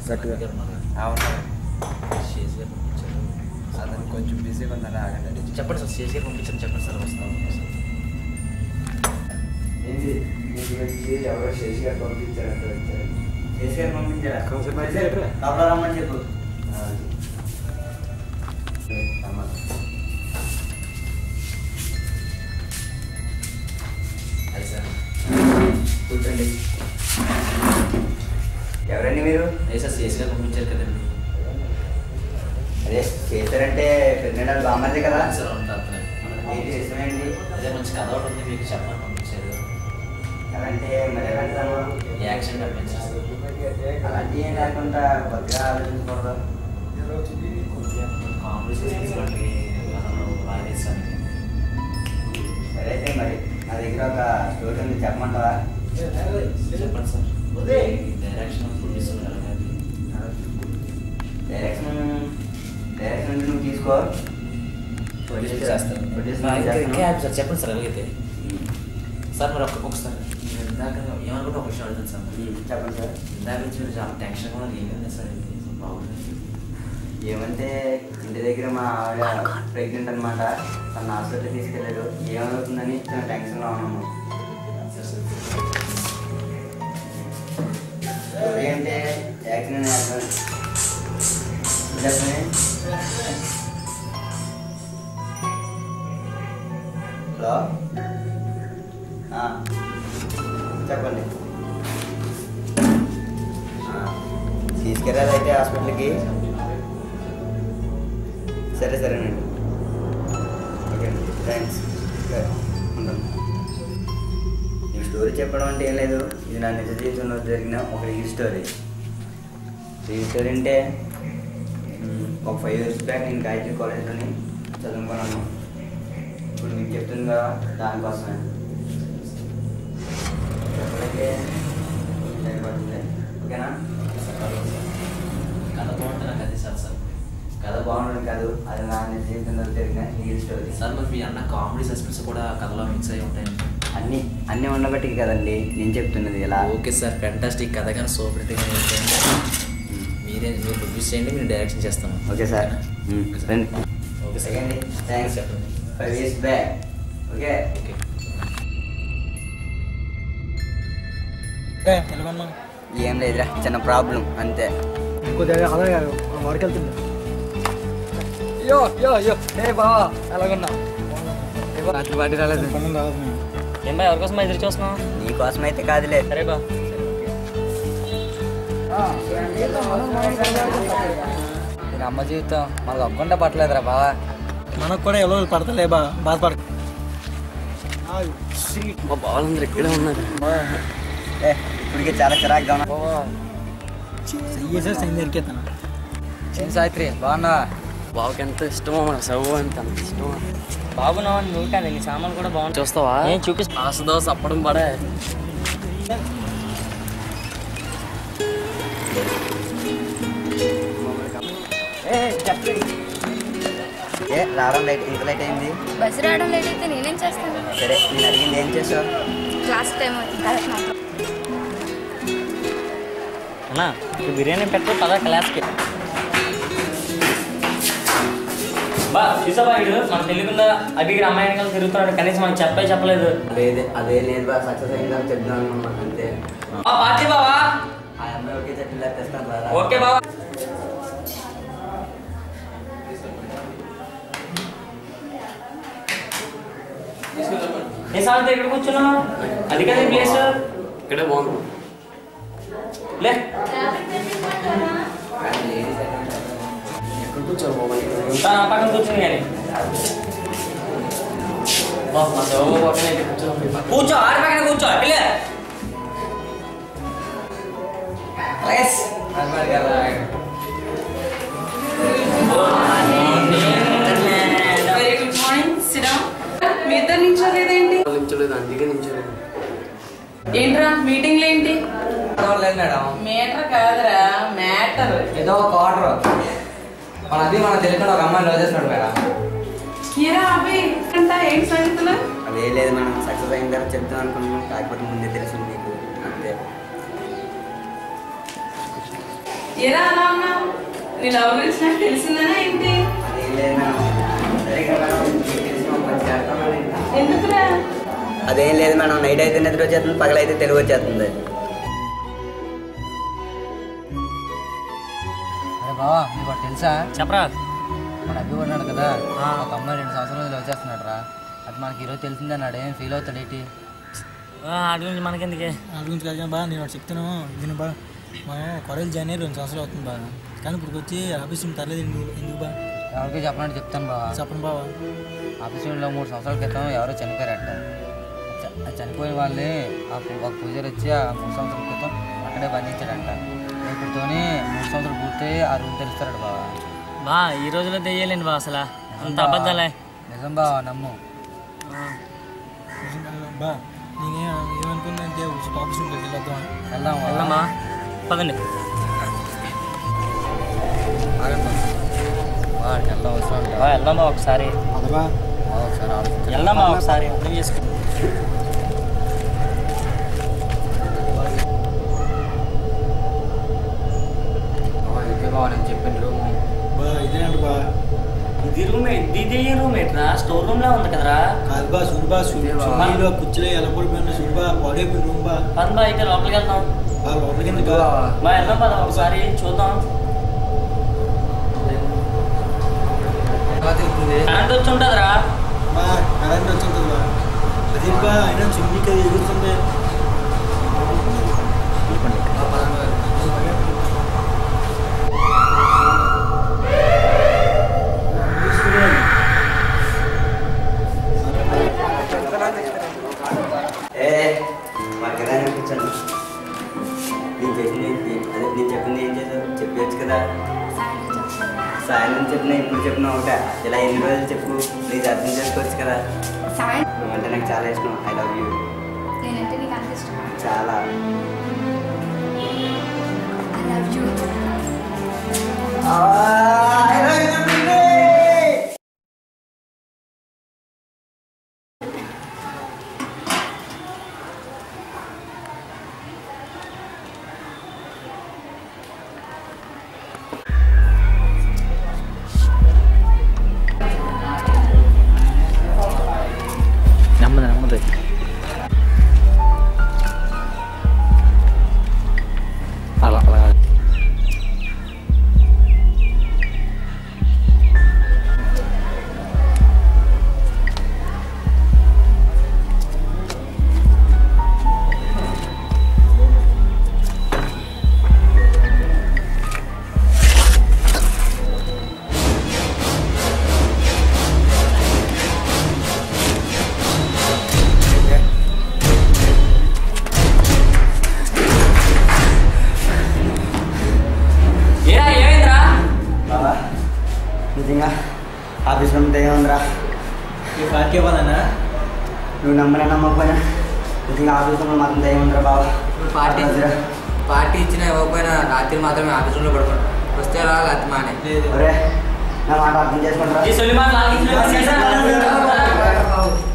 అవును శేష్ గారు పంపించారు అతను కొంచెం బిజీగా ఉన్నారా ఆగండి చెప్పండి సార్ శేష్ గారు పంపించారు చెప్పండి సార్ వస్తాను ఏంటి మీ గురించి ఎవరో శేష్ గారు పంపించారంటే వచ్చారు శేష్ గారు పంపించారా లోపల రమ్మని చెప్పు అది సార్ కూర్చోండి ఎవరండి మీరు అదే సార్ శేష్ గారు పంపించారు కదండి అదే చేశారంటే ప్రెగ్నెంట్ బామ్మది కదా సార్ ఉంటారు ఏంటి ఇష్టమేంటి అదే మంచి కథ ఒకటి ఉంది మీకు చెప్పమని పంపించారు అలాంటే మరి ఎలాంటాము యాక్షన్ అడ్వెంచర్స్ అలాంటివి ఏం లేకుండా కొద్దిగా ఆలోచించకూడదు కాంపిటీషన్స్ వంటి కథలు బాగా చేశాను సరే అయితే మరి నా దగ్గర ఒక స్టోరీ ఉంది చెప్పమంటావా చెప్పండి సార్ డైరెక్షన్ ప్రొడ్యూసర్ డైరెక్షన్ నువ్వు తీసుకో ప్రొడ్యూస్ చేస్తాను సార్ చెప్పండి సార్ అలాగైతే సార్ మరి ఒకసారి మీరు ఇందాక ఏమనుకుంటే ఒక విషయం అడుగుతాను సార్ చెప్పండి సార్ ఇందాక నుంచి మీరు చాలా టెన్షన్ కూడా ఏమైంది సార్ ప్రాబ్లం ఏమంటే ఇంటి దగ్గర మా ఆవిడ ప్రెగ్నెంట్ అనమాట తన హాస్పిటల్ తీసుకెళ్ళారు ఏమవుతుందని చాలా టెన్షన్లో ఉన్నాము స్టోరీ అంటే యాక్సిడెంట్ చెప్పండి హలో చెప్పండి తీసుకెళ్ళాలి అయితే హాస్పిటల్కి సరేనండి ఓకే అండి థ్యాంక్స్ ఉంటాను ఈ స్టోరీ చెప్పడం అంటే ఏం లేదు ఇది నా నిజ జీవితంలో జరిగిన ఒక రియల్ స్టోరీ అంటే ఒక 5 years బ్యాక్ నేను గాయత్రి కాలేజ్లోని చదువుకున్నాను ఇప్పుడు మీకు చెప్తుంది కదా దానికోసమే ఎప్పుడైతే సరిపడుతుంది ఓకేనా కథ బాగుంటుంది నాకు అది సార్ కథ బాగుండడం కాదు అది నా నిజ జీవితంలో జరిగిన రియల్ స్టోరీ సార్ మరి మీ అన్న కామెడీ సస్పెన్స్ కూడా కథలో మిక్స్ అయి ఉంటాయండి అన్నీ ఉండబట్టి కదండి నేను చెప్తున్నది ఇలా ఓకే సార్ ఫెంటాస్టిక్ కథ కానీ సూపర్ హిట్గా మీరు ప్రొడ్యూస్ చేయండి మీరు డైరెక్షన్ చేస్తాను ఓకే సార్ రండి ఓకే సార్ అండి థ్యాంక్స్ చెప్పండి 5 years బ్యాక్ ఓకే ఓకే ఏం లేదురా చిన్న ప్రాబ్లం అంతే కొద్దిగా అలాగే వాడికి వెళ్తుంది యో యో యో ఏ బావా ఎలాగున్నా రాత్రి పార్టీ రాలేదు ఏం బా ఎవరికోసం ఎదురు చూస్తున్నావు నీకోసం అయితే కాదులే సరే బా నేను అమ్మ జీవితం మనకు ఒక్కంటే పట్టలేదురా బావా మనకు కూడా ఎవరో పడతలే బా బాధపడ మా బావాలందరూ ఇక్కడే ఉన్నారు ఇప్పటికే చాలా చిరాకుగా ఉన్నా దొరికేతాను ఏం సావిత్రి బాగున్నావా బావకి ఎంత ఇష్టమో మన సవ్వు అంత ఇష్టమో బాగున్నావా నువ్వు కానీ నీ సామాన్లు కూడా బాగుంది చూస్తావా నేను చూపిస్తా ఆసదో సప్పడం పడే రావడం లైట్ ఇంత లైట్ అయింది బస్సు రావడం లేట్ అయితే నేనేం చేస్తాను సరే నేను అడిగింది ఏం చేసావు క్లాస్ టైం అన్నా బిర్యానీ పెట్టు పదా క్లాస్కి బా చూసావా వీడు మన తెలియకుండా అడిగిన అమ్మాయి కలిసి తిరుగుతున్నాడు కనీసం మనకు చెప్పలేదు అదే లేదు బా సక్సెస్ అయిందని చెప్తున్నాను అంతే పార్టీ బావా ఆ అమ్మాయి ఒకే చెట్లు తెస్తాను బాగా ఓకే బావా ఏ సార్ ఇక్కడ కూర్చున్నావు అది కదా ప్లేస్ ఇక్కడే బాగుంది లే ఎక్కడ కూర్చోరు బాబాయ్ నా పక్కన కూర్చుని కానీ మా సవ్వు పక్కన అయితే కూర్చో ఆడి పక్కన కూర్చో పిల్లే వెరీ గుడ్ మార్నింగ్ సిడా మీ ఇద్దరు నించోలేదేంటి నించలేదు అందుకే నించలేదు ఏంట్రా మీటింగ్లు ఏంటి లేదు మేడం మేటర్ కాదురా మ్యాటర్ ఏదో ఒక ఆర్డర్ మన తెలియకుండా ఒక అమ్మాయిని రోజు చేస్తున్నాడు మేడం కీరా అభి అంట ఏంటి సంగతులు అదే లేదు మనం సక్సెస్ అయిన తర్వాత చెప్తాం అనుకున్నాం కాకపోతే ముందే తెలుసు మీకు అంతే ఏరా అలా ఉన్నావు? నీ లవ్ గురించి నాకు తెలిసిందేనా ఏంటి? ఎందుకురా? అదేం లేదు మేడం, నైట్ అయితే నిద్ర వచ్చేస్తుంది, పగలైతే తెలుగు వచ్చేస్తుంది. అరే బావా మీకు ఒకటి తెలుసా? చెప్పరా. మన అబ్బి ఉన్నాడు కదా, ఒక అమ్మాయి 2 సంవత్సరాల నుంచి లవ్ చేస్తున్నాడు రా. అది మనకి ఈరోజు తెలిసిందే అన్నాడు. ఏం ఫీల్ అవుతాడు ఏంటి? వాటి గురించి మనకెందుకే? వాటి గురించి కాదు బా, నేను వాడు చెప్తాను విను బా. మనం కాలేజ్ జాయిన్ అయ్యి 2 సంవత్సరాలు అవుతుంది బా, కానీ ఇప్పుడు వచ్చి ఆఫీస్ రూమ్ తరలేదు. ఎందుకు బా? ఎవరికి చెప్పనంటే చెప్తాను బావా. చెప్పను బావా. ఆఫీస్ రూమ్లో 3 సంవత్సరాల క్రితం ఎవరో చనిపోయారట. చనిపోయిన వాళ్ళని ఒక పూజారి వచ్చి ఆ 3 సంవత్సరాల క్రితం అక్కడే బంధించాడంట. ఇప్పుడుతోనే 3 సంవత్సరాలు పూర్తి ఆ రూమ్ తెలుస్తాడు బావా. బా ఈ రోజులో తెయ్యలేండి బా, అసలు అంత అబద్ధాలే. నిజం బావా, నమ్ము. బా నేనేమనుకుందంటే ఆఫీస్ రూమ్కి వెళ్ళొద్దాం. వెళ్దామా? పదండి. వాడికి వెళ్దాం అవసరం అంటే వెళ్దామా ఒకసారి? అదబా ఒకసారి ఆలోచించాలి. వెళ్దామా ఒకసారి? అర్థం చేసుకో. ఇదే బావా నేను చెప్పిన రూమ్. బా ఇదేనండి బా. ఇది రూమ్మేట్, ఇది రూమ్మేట్ రా, స్టోర్ రూమ్ లా ఉంది కదరా. కాదు బా, సుడిబా సుడిలో కుర్చీలో ఎలా పడిపోయినా సుడిబా పాడైపోయిన రూమ్ బా. పని బా, అయితే లోపలికి వెళ్దాం. బా లోపలికి ఎందుకు బా? బా వెళ్దాం పద ఒకసారి చూద్దాం. కరెంట్ వచ్చి ఉంటుందిరా. బా కరెంట్ వచ్చింది బా. అది బా అయినా చిమ్మికి అది ఎగురుతుంది. కూర్చోండి. నేను చెప్పింది ఏం చేసావు చెప్పచ్చు కదా. సాయంత్రం చెప్పిన ఇప్పుడు చెప్పిన ఒకట, ఇలా ఎన్ని రోజులు చెప్పు, ప్లీజ్ అర్థం చేసుకోవచ్చు కదా. నువ్వంటే నాకు చాలా ఇష్టం. I love you. నేనంటే నీకు అంత ఇష్టమా? చాలా. I love you. నమ్మదు అలా అలా నిజంగా ఆఫీస్ రూమ్ ఏముందిరా? ఈ పార్టీ ఇవ్వాలన్నా? నువ్వు నమ్మలే నమ్మకపోయినా నిజంగా ఆఫీస్ రూమ్లో మాత్రం ఏముందిరా బాబా. పార్టీ ఇచ్చినా ఇవ్వకపోయినా రాత్రి మాత్రమే ఆఫీస్ రూమ్లో పడుకోండి. వస్తే అలా రాత్రి మానే. ఒరే నా మాట అర్థం చేసుకుంటారా?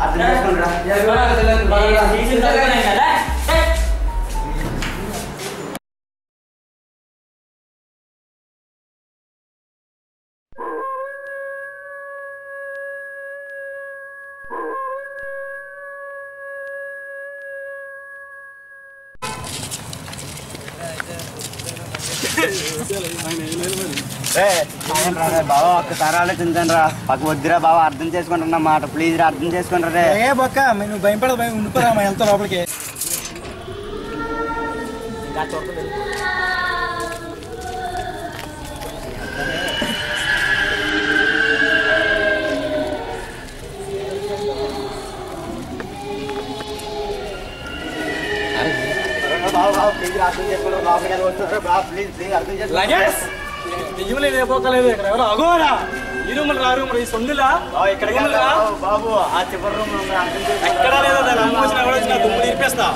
అర్థం చేసుకుంటారా? బాబా ఒక్కసారి ఆలోచించండి రా. పక్క వద్దురా బాబా, అర్థం చేసుకుంటున్నా మాట, ప్లీజ్ రా అర్థం చేసుకుంటారా. ఏ బొక్క నువ్వు భయపడదు, భయం ఉండిపోరా వెళ్తా లోపలికి. బాబా ప్లీజ్ అర్థం చేసుకుంటారు. లోపలికి వస్తుంటారు బాబా, ప్లీజ్ ప్లీజ్ అర్థం చేసుకో. లేదు పోకలేదు ఇక్కడ ఎవరో అగోరా. ఈ రూమ్ రా, రూమ్ ఈ సొందులా ఇక్కడికి బాబు ఆ చివరి రూమ్ అర్థం చేసుకో. ఎక్కడా లేదా దాని అమ్మ వచ్చిన ఎవరు వచ్చినా దుమ్ము తీర్పేస్తా.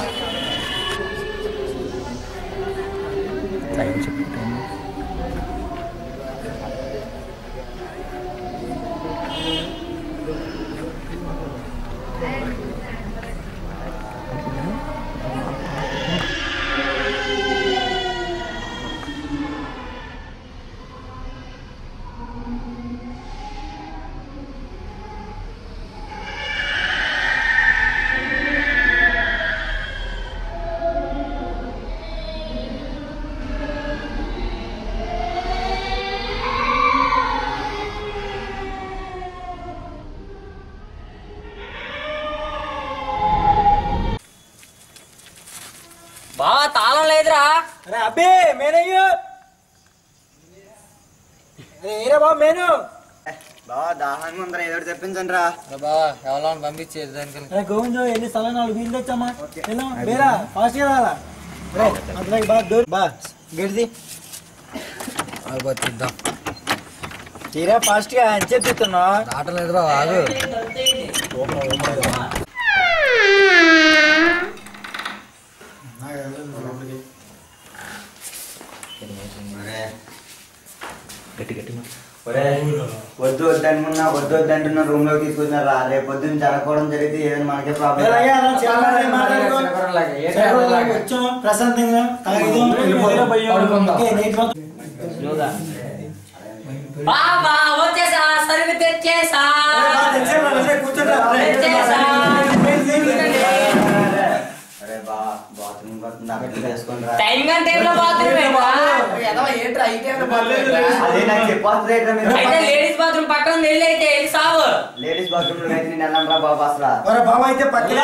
అబ్బే మేనయ్యో ఏరా బాబు మేను బావా దాహాన్ని ముందర ఏదో తెప్పించండి రా బావా ఎవరో పంపించేది దానికి గోవిందో ఎన్ని స్థలం 4 ఇల్లు వచ్చామా వేరా ఫాస్ట్ రాలా అందులో బా డోర్ బా గడిది తీద్దాం తీరా ఫాస్ట్ గా అని చెప్తున్నా రావట్లేదు బావ ఆగు వద్దు వద్దంటున్నా వద్దు వద్దంటున్నా రూమ్ లోకి తీసుకొచ్చినారా రేపు పొద్దున్న జరగకపోవడం జరిగితే ఏదైనా మనకే ప్రాబ్లం ప్రశాంతంగా బాబా వచ్చేసా సరుకు తెచ్చేసా టైం కంటే లేడీస్ బాత్రూమ్ పక్కన వెళ్ళి అయితే సావు లేడీస్ బాత్రూమ్ లో అయితే నేను వెళ్ళను రా బాబా అసలు బాబా అయితే పక్కన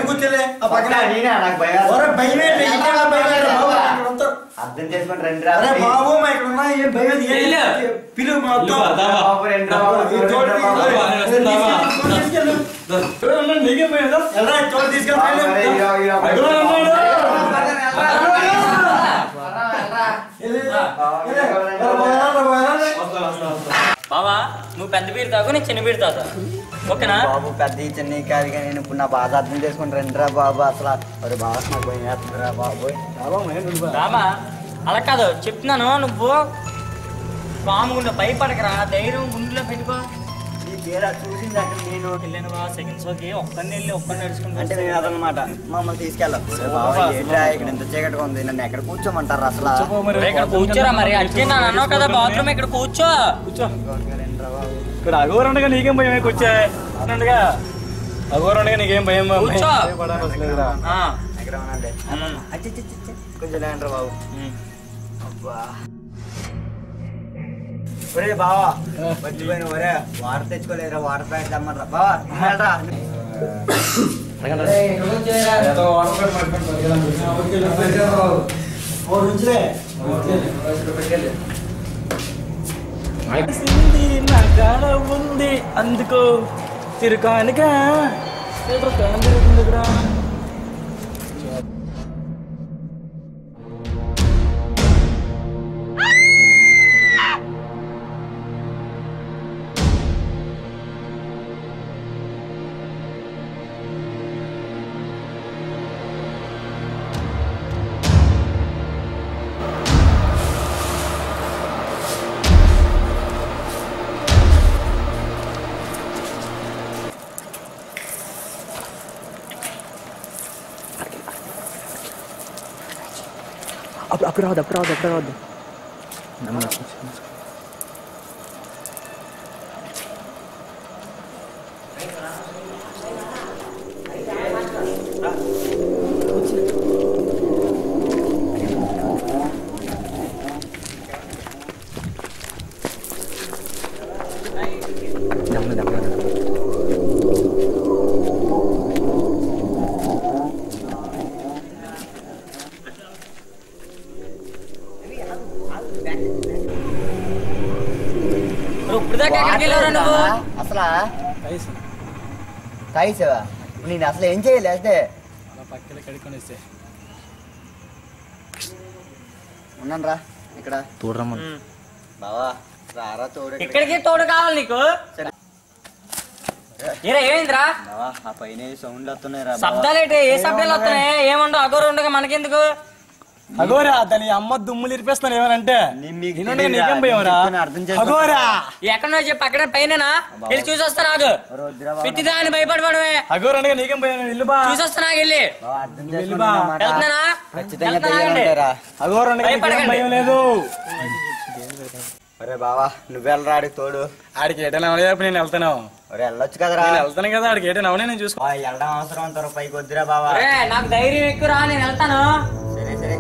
కూర్చోలే నాకు భయం అర్థం చేసుకుని రండి రా బాబు పిలువు బాబు రండి రా బాబా నువ్వు పెద్ద బీరు తాగు నేను చిన్న బీరు తాగుతా ఓకేనా బాబు పెద్ద చిన్న కాదు కానీ నేను ఇప్పుడు నా బాధ అర్థం చేసుకుని రండి రా బాబు అసలు అరే బాగా నాకు భయం వేస్తుందిరా బాబు బాబా అలా కాదు చెప్తున్నాను నువ్వు పాము గుండె భయపడకరా ధైర్యం గుండెలో పెట్టుకో చూసింది అక్కడ నేను వెళ్ళాను బాబా సెకండ్ షోకి ఒక్కడిని వెళ్ళి ఒక్కడిని నడుచుకుంటా అంటే నేను అదనమాట మమ్మల్ని తీసుకెళ్ళాలి ఇక్కడ ఇంత చీకటిగా ఉంది నన్ను ఎక్కడ కూర్చోమంటారు అసలు ఇక్కడ కూర్చోరా మరి అంటే నన్ను అన్నావు కదా బాత్రూమ్ ఇక్కడ కూర్చో ఇక్కడ అగోరండగా నీకేం భయం కూర్చో అగోరండగా నీకేం భయం కూర్చో కొంచెం లేండ్రా బాబు అబ్బా ఒరే బావా మర్చిపోయిన ఒరే వాటర్ తెచ్చుకోలేదురా వాటర్ ప్యాకెట్ తెమ్మరా బావా ఉంది అందుకో తిరుకానికా తిరుగుతుంది ఇక్కడ అప్పుడు రావద్దు అసలు తాగిసావా నేను అసలు ఏం చేయలే అయితే ఉన్నాను రా ఇక్కడ తోడురమ్మను బావా రారా తోడు ఇక్కడికి తోడు కావాలి నీకు ఏమైందిరా బావా ఆ పైన సౌండ్లు వస్తున్నాయి రా శబ్దాలు ఏంటి ఏ శబ్దాలు వస్తున్నాయి ఏముండవు అగోరు ఉండగా మనకెందుకు అగోరా దాని అమ్మ దుమ్ములు ఇరిపేస్తాను ఏమనంటే ఎక్కడో చెప్పి అక్కడ పైన వెళ్ళి చూసొస్తా నాకు పిచ్చిదాన్ని భయపడమే అగోరనగా నీకేం భయం ఇల్లు బా చూసొస్తా నాకు వెళ్ళి భయం లేదు అరే బావా నువ్వెళ్ళరా ఆడికి తోడు ఆడికి ఏటైనా అవలేదు నేను వెళ్తాను ఒరే వెళ్ళొచ్చు కదరా వెళ్తాను కదా ఆడికి ఏటైనా అవనే నేను చూసుకో వెళ్ళడం అవసరం అంటారు పైకి వద్దురా బావా నాకు ధైర్యం ఎక్కువరా నేను వెళ్తాను సరే సరే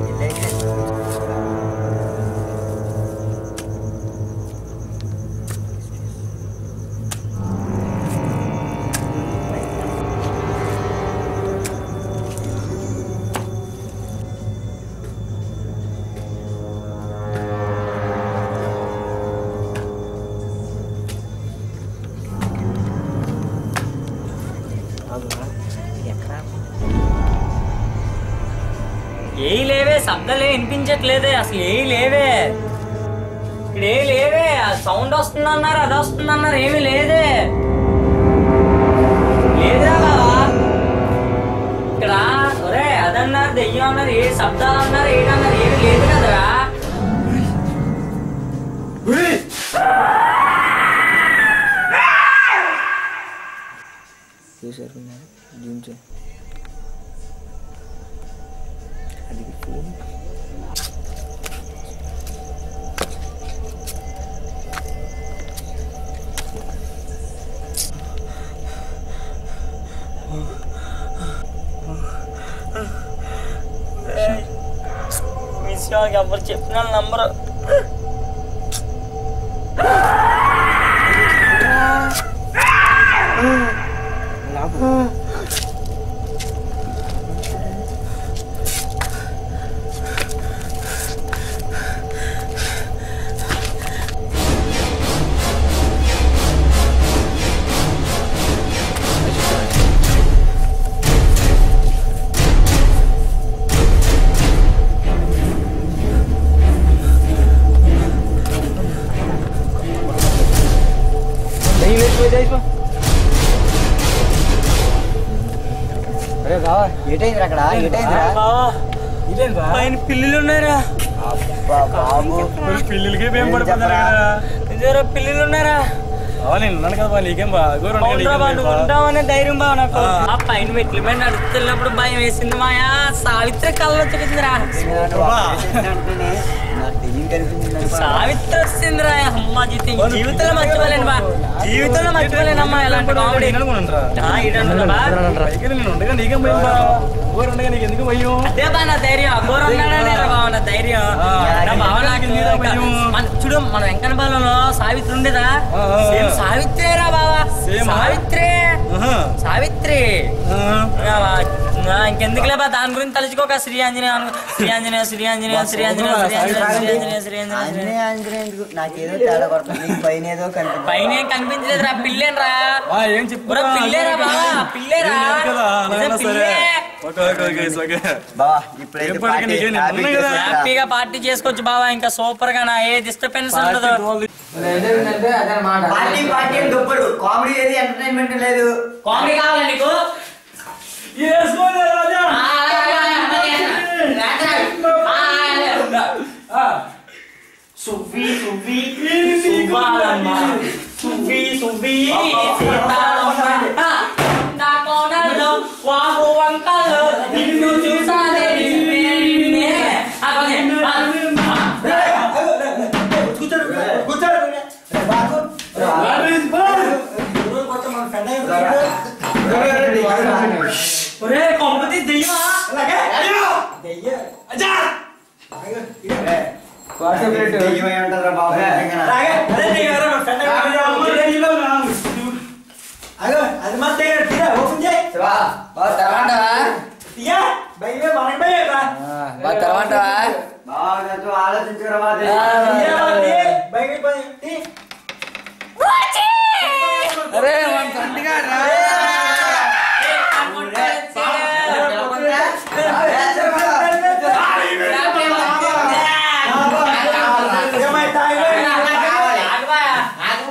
శబ్దాలు వినిపించట్లేదే, అసలు ఏ లేవే, ఇక్కడ ఏ లేవే. సౌండ్ వస్తుందన్నారు, అది వస్తుందన్నారు, ఏమి లేదే, లేదురా బావా ఇక్కడ. ఒరే అదన్నారు, దెయ్యం అన్నారు, ఏ శబ్దాలు అన్నారు, ఏదన్నారు, ఏమి లేదు కదరా. విషయానికి ఎవరు చెప్పిన నంబరు అరే బావా ఏటైంది అక్కడ, ఏటైందిరా? పైన పిల్లులు ఉన్నారా? పిల్లలకి ఏం పడిపోతారా? పిల్లులు ఉన్నారా? నేను ఉన్నాను కదా, నీకేం ఉంటామనే ధైర్యం బావ నాకు. ఆ పైన మెట్ల పైన నడుస్తున్నప్పుడు భయం వేసింది మాయా. సావిత్రి కళ్ళు వచ్చిందిరా, సావిత్రి వచ్చిందిరా. అమ్మ జీవితంలో మర్చిపోలేను బా, జీవితంలో మర్చిపోలేనమ్మా ఎలాంటి కామెడీ. అదే బా నా ధైర్యం, అఘోరన్నాడే బావ నా ధైర్యం. నా బావ నాకు చూడు, మన వెంకన్న బాలలో సావిత్రి ఉండేదా, సావిత్రేరా బావా, సావిత్రి సావిత్రి. ఇంకెందుకులే బా దాని గురించి తలుచుకోక. శ్రీ ఆంజనేయ శ్రీ ఆంజనేయ శ్రీ ఆంజనేయ శ్రీ ఆంజనేయ శ్రీ ఆంజనేయ శ్రీ ఆంజనేయ. నాకేదో తేడా పడుతుంది, పైన ఏదో పైన ఏం కనిపించలేదురా, పిల్లేనరా. పిల్లేరా బావా, పిల్లేరా, పిల్లే. హ్యాపీగా పార్టీ చేసుకోవచ్చు బావా, ఇంకా సూపర్ గా. నా ఏ డిస్టర్బెన్స్ ఉండదు. కామెడీ లేదు, ఎంటర్టైన్మెంట్ లేదు. కామెడీ కావాలా నీకు? సువ్వి సువ్వి సువ్వాలమ్మ, సువ్వి సువ్వి నా కోనల్లో వాగు వంకల్లో నిన్ను చూసానే. ఒరే కొంపతి దెయ్యమా? అరే మన సంటిగా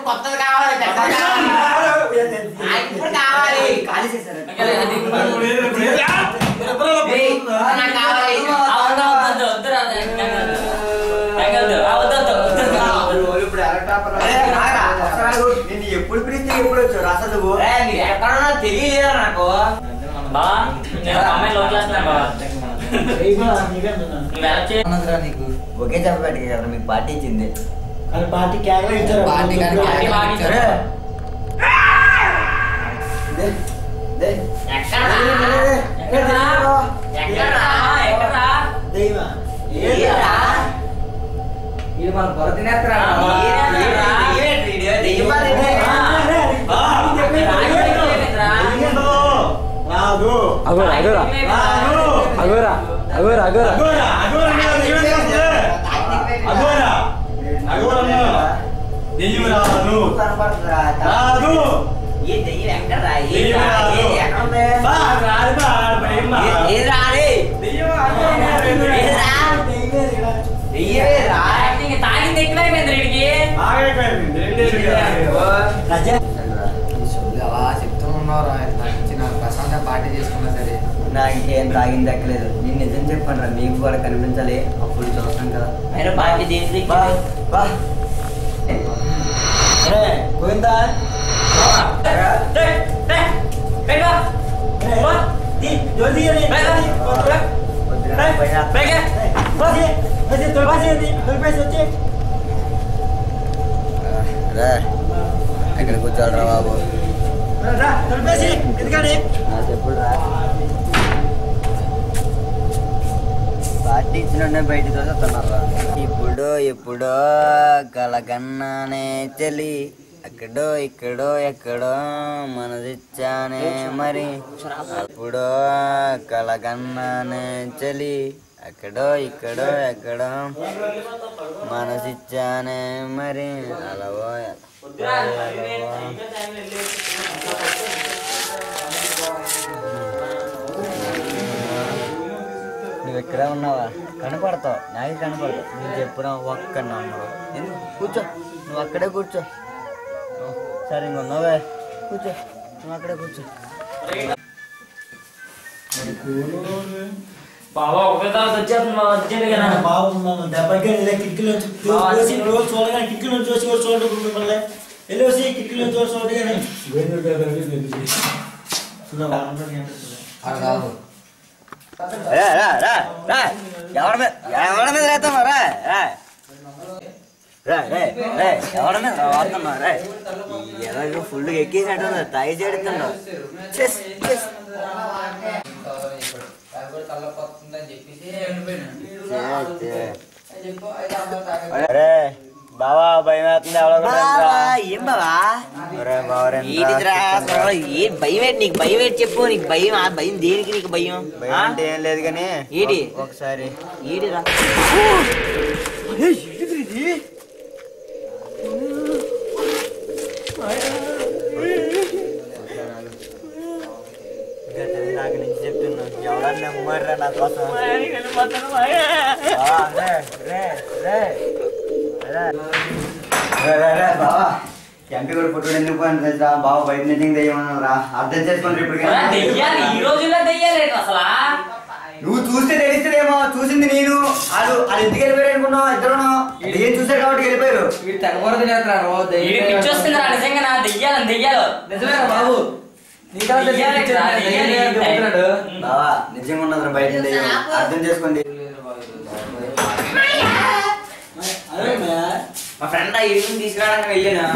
కొత్తది కావాలి, ఇప్పుడు కావాలి. ఎప్పుడు పిలిస్తే ఎప్పుడు వచ్చారు అసలు? ఎక్కడన్నా తెలియలేదా నాకు బా. నేను అమ్మాయి లో క్లాస్ నీకు ఒకే చెప్పబెట్టి కదా మీకు పార్టీ ఇచ్చింది. పార్టీ కేకలు ఇచ్చారు. ఇది మన పొర తినేస్తారా? రాదు తాగింది ఎక్కువైపోయింది వీడికి. అలా చెప్తూ ఉన్నారా ప్రశాంతంగా పార్టీ చేసుకున్నా సరే నాకు ఇంకేం తాగింది దక్కలేదు. నేను నిజం చెప్పాను రా, మీకు కూడా కనిపించాలి, అప్పుడు చూస్తాం కదా. మీరు పార్టీ దేనికి పోయిందా ఎక్కడ కూర్చోాలరా బాబు? చెప్పుడు రా. పార్టీ ఇచ్చినట్టే బయటికి వస్తున్నారా? ఎప్పుడో కలగన్నానే చలి, అక్కడో ఇక్కడో ఎక్కడో మనసిచ్చానే మరి. అప్పుడో కలగన్నానే చలి, అక్కడో ఇక్కడో ఎక్కడో మనసిచ్చానే మరి. అలవో నువ్వు ఎక్కడే ఉన్నావా? కనపడతావు, నాకు కనపడతావు. నేను చెప్పడం ఒక్కన్నా ఉన్నావు. కూర్చో, నువ్వు అక్కడే కూర్చో. సరే ఇంకొన్నావే, కూర్చో, నువ్వు అక్కడే కూర్చో. బాబా ఒకటే తర్వాత వచ్చేస్తుంది కదా. బాగున్నాను దెబ్బకి కిటికీలో రోజు చూడగానే కిటికీలో చూసి కూడా చూడటం మిమ్మల్ని వెళ్ళి కిటికీలో చూసి చూడగానే ఎవరి మీద రేస్తున్నావు రా? ఎవరి మీద వాడుతున్నావు రా? ఎవరు ఫుల్ ఎక్కేసినట్టు తాగి చేడుతున్నావు. బావా భయం అవుతుంది. ఏం బావా భయం ఏంటి నీకు? భయం ఏంటి చెప్పు. నీకు భయం? ఆ భయం దేనికి నీకు భయం? అంటే ఏం లేదు కానీ ఏడి ఒకసారి ఏడిరా నాకు నుంచి చెప్తున్నా, ఎవరన్నా నమ్మారా నా కోసం? బావా ఎంపీ కూడా పుట్టుడు ఎందుకు పోయిన తెలుసా? బావ బయట నిజంగా దెయ్యమన్నారా? అర్థం చేసుకోండి. ఇప్పుడు ఈ రోజుల్లో దెయ్యాలి అసలు. నువ్వు చూస్తే తెలుస్తుందేమో. చూసింది నేను. వాళ్ళు ఎందుకు వెళ్ళిపోయారు అనుకున్నావు? ఇద్దరు ఏం చూసారు కాబట్టి వెళ్ళిపోయారు. పిచ్చొస్తుందిరా నిజంగా. నా దెయ్యాలి దెయ్యాలు నిజమేనా బాబు? బావా నిజంగా ఉన్నది బయట దెయ్యం. అర్థం చేసుకోండి. మా ఫ్రెండ్ ఆ ఇల్లు తీసుకురావడానికి వెళ్ళాను.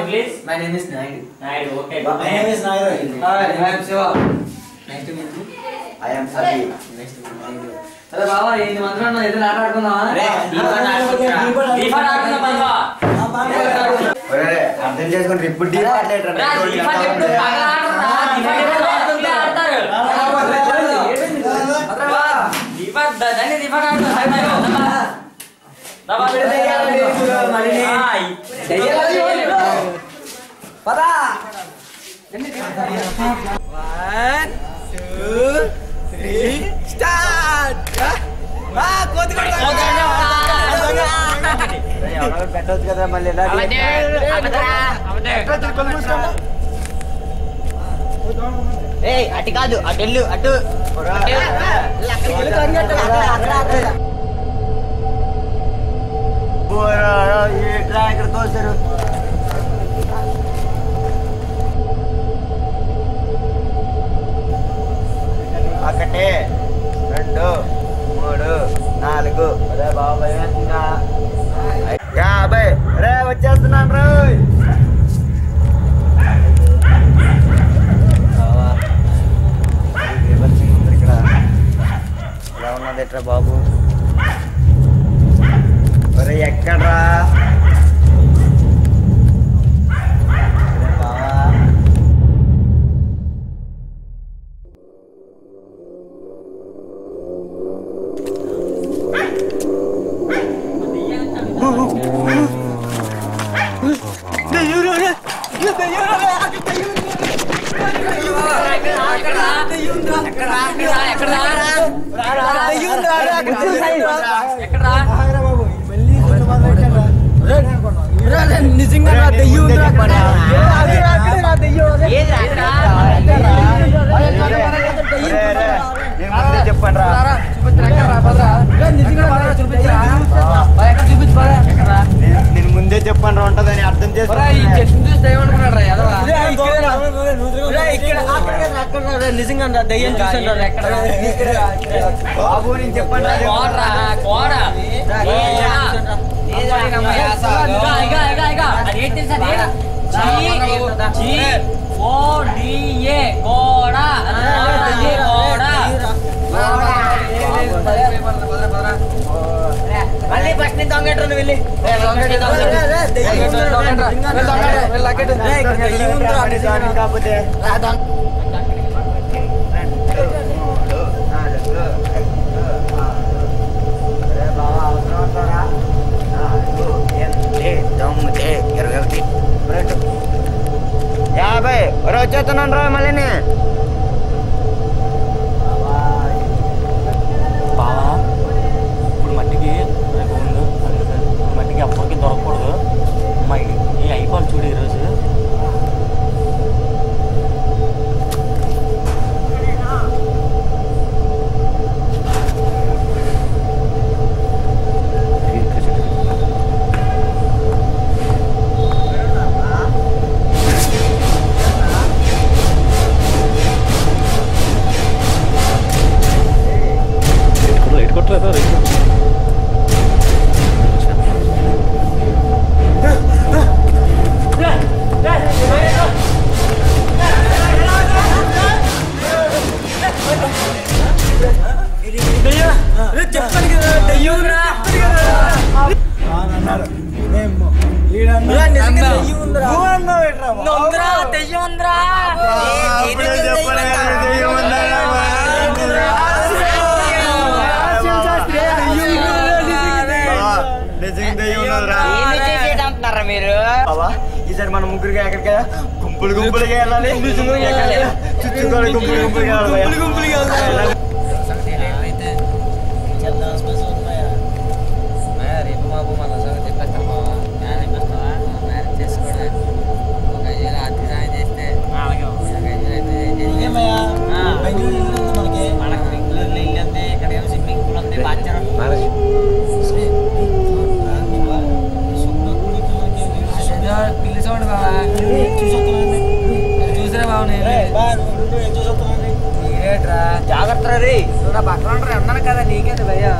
Please my name is Naidu. Naidu okay. My name is Nairu. Hi, I am Shiva. Nice to meet you. I am Sabi. Nice to meet you. అరే బాబా ఇది మంత్రం ఏదో ఆట ఆడుకుందామా? అర్థం చేసుకోండి. ఇప్పుడు డీప్ ఆడలేటరా? పదా 1 2 3 స్టార్ట్. పెట్టవచ్చు కదా మళ్ళీ. అటు కాదు అటు వెళ్ళు. అటు ఇక్కడ తోసారు. ఒకటి 2 3 4 అరే బాబాయ్ 50 రే వచ్చేస్తున్నాను రోయ్. ఇక్కడ ఎలా ఉన్నది ఎట్రా బాబు? ఒరే ఎక్కడ్రా? నిజంగా చెప్పండి నేను ముందే చెప్పండి ఉంటదని అర్థం నిజంగా దయ్యం చూసాను బాబు నేను చెప్పండి మళ్ళీ ఫస్ట్ నుంచి దొంగట్రు వెళ్ళి కాకపోతే యాభై వచ్చేస్తున్నాను రా మళ్ళీ బావా ఇప్పుడు మట్టికి ఉంది మట్టికి అప్పటికి దొరకకూడదు అమ్మాయి ఈ అయిపోవాలి చూడు ఈరోజు మీరు ఈసారి మన ముగ్గురికి ఎక్కడికి గుంపులు గుంపులుగా వెళ్ళాలి చుట్టుకోవాలి గుంపులు గుంపులుగా వెళ్ళాలి రేపు బాబు మన సంగతి చెప్పేస్తాం బాబా మ్యారేజ్ చెప్పేస్తావా మ్యారేజ్ చేసుకోవడం ఒక 5 వేలు ఆర్థిక సాయం చేస్తే మనకు బెంగళూరులో ఇల్లు ఉంది ఇక్కడ ఏమో స్విమ్మింగ్ పూల్ ఉంది బాధ్యత పిలిచోండి బాబా చూసారా బాబు నీరేట్రా జాగ్రత్త రీ నువ్వు నా పక్కన ఉంటారు అన్నాను కదా నీకేంటి భయ్యా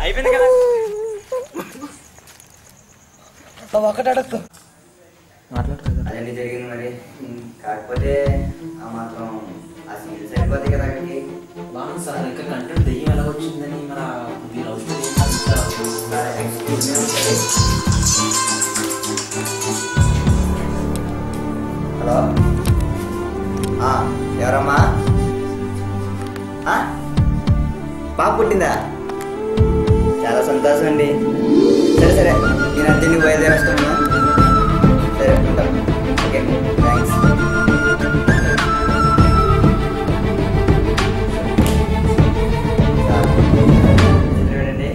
అయిపోయింది కదా ఒక్కటి అడగదు అదన్నీ జరిగింది మరి. కాకపోతే ఆ మాత్రం ఆ సీన్ సరిపోతాయి కదా అక్కడికి. బాగుంది సార్. ఇంకా కంటెంట్ దెయ్యం ఎలా వచ్చిందని మన లవ్ హలో ఎవరమ్మా? పాప పుట్టిందా? చాలా సంతోషం అండి. సరే సరే నేను అద్దెని బయలుదేరేస్తున్నా. సరే ఉంటాం. Okay thanks. చూడండి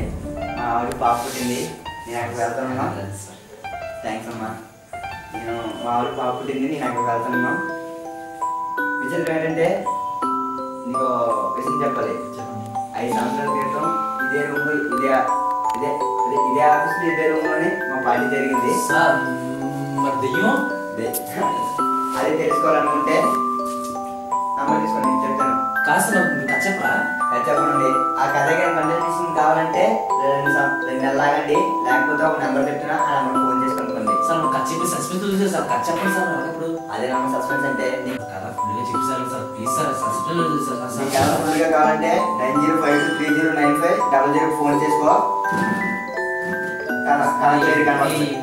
మా ఆవిడ పాప పుట్టింది. నేను అక్కడికి వెళ్తానమ్మా. థ్యాంక్స్ అమ్మా. నేను మా ఆవిడ పాప పుట్టింది. నేను అక్కడికి వెళ్తానమ్మా. విషయం ఏంటంటే నీకు విషయం చెప్పాలి. 5 సంవత్సరాల క్రితం ఇదే రూమ్లో ఇదే ఆఫీస్లో ఇదే రూమ్లోనే మా పార్టీ జరిగింది సార్. మరి దెయ్యం అదే తెలుసుకోవాలనుకుంటే అమ్మాయి తీసుకొని నేను చెప్తాను. కాస్త నాకు చెప్పరా? చెప్పండి. ఆ కథ కానీ కంటిన్యూషన్ కావాలంటే 2 నెలలు ఆగండి. లేకపోతే ఒక నెంబర్ చెప్తున్నా ఆ నెంబర్ ఫోన్ చేసి కనుక్కోండి. సార్ నాకు ఖర్చు చెప్పి సస్పెన్స్ చూసారు సార్. ఖర్చు చెప్పండి సార్. అప్పుడు అదే నమ్మ సస్పెన్స్ అంటే నీకు కదా ఫుల్గా చెప్పారు సార్. ప్లీజ్ సార్ సస్పెన్స్ చూసారు నీకు ఎలా ఫుల్గా కావాలంటే 9052309500 ఫోన్ చేసుకో.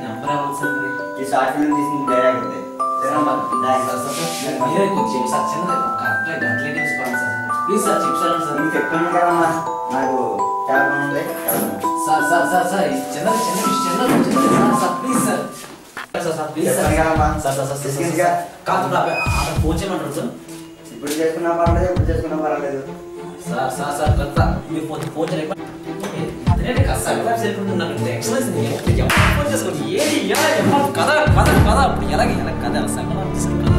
నెంబర్ అవ్వాలి సార్. ఈ షార్ట్ ఫిల్మ్ తీసిన డైరెక్ట్ మీరే కొంచెం సార్ చిన్నది గంటలే తీసుకోవాలి సార్. ప్లీజ్ సార్ చెప్తాను సార్. నీకు చెప్తాను కదమ్మా. నాకు చాలా పని ఉంది. సార్ సార్ సార్ సార్ చిన్న sir please sir. Sir please sir. Sir sir sir కాదు ఫోన్ చేయమంటారు సార్. ఇప్పుడు చేసుకున్నా పర్లేదు, ఇప్పుడు చేసుకున్నా పర్వాలేదు. సార్ సార్ సార్ కొత్త మీరు ఫోన్ చేయలేదు. అదే కదా సార్ నాకు ఎక్సలెన్స్ ఫోన్ చేసుకోండి. ఏది కథ కథ కథ ఎలాగే ఎలా కథ సంగతి కదా.